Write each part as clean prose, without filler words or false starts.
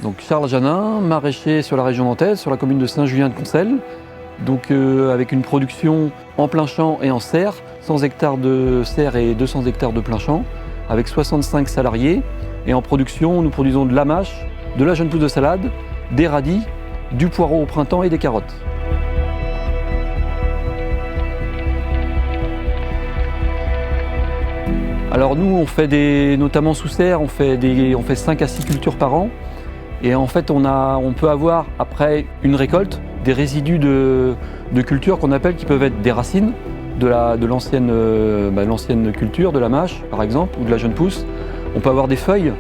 Donc Charles Janin, maraîcher sur la région nantaise, sur la commune de Saint-Julien-de-Concelles, donc avec une production en plein champ et en serre, 100 hectares de serre et 200 hectares de plein champ, avec 65 salariés. Et en production, nous produisons de la mâche, de la jeune pousse de salade, des radis, du poireau au printemps et des carottes. Alors nous, on fait notamment sous serre, on fait 5 à 6 cultures par an. Et en fait, on peut avoir, après une récolte, des résidus de culture qu'on appelle, qui peuvent être des racines de l'ancienne culture, de la mâche par exemple, ou de la jeune pousse. On peut avoir des feuilles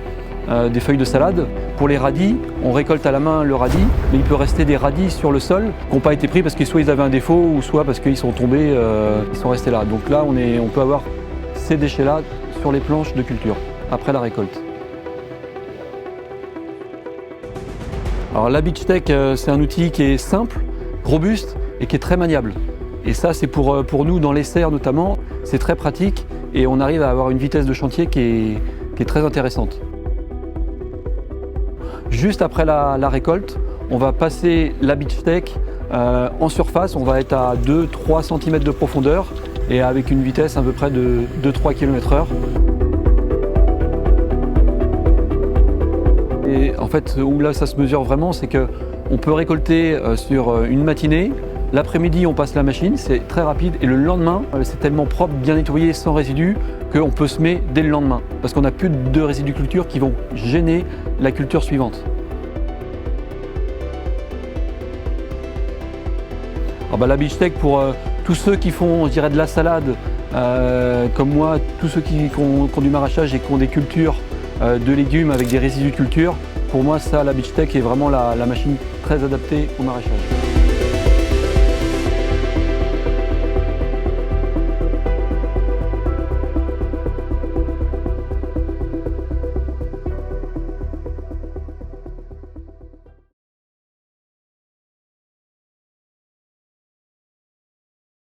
de salade. Pour les radis, on récolte à la main le radis, mais il peut rester des radis sur le sol qui n'ont pas été pris parce que soit ils avaient un défaut, ou soit parce qu'ils sont tombés, ils sont restés là. Donc là, on peut avoir ces déchets-là sur les planches de culture, après la récolte. Alors la Beach Tech, c'est un outil qui est simple, robuste et qui est très maniable. Et ça, c'est pour nous, dans les serres notamment, c'est très pratique et on arrive à avoir une vitesse de chantier qui est très intéressante. Juste après la récolte, on va passer la Beach Tech en surface, on va être à 2-3 cm de profondeur et avec une vitesse à peu près de 2-3 km/h. Et en fait, où là ça se mesure vraiment, c'est qu'on peut récolter sur une matinée. L'après-midi, on passe la machine, c'est très rapide. Et le lendemain, c'est tellement propre, bien nettoyé, sans résidus, qu'on peut semer dès le lendemain. Parce qu'on n'a plus de résidus culture qui vont gêner la culture suivante. Alors la Beach Tech, pour tous ceux qui font, je dirais, de la salade, comme moi, tous ceux qui ont du maraîchage et qui ont des cultures de légumes avec des résidus de culture, pour moi, ça, la Beach Tech est vraiment la machine très adaptée au maraîchage.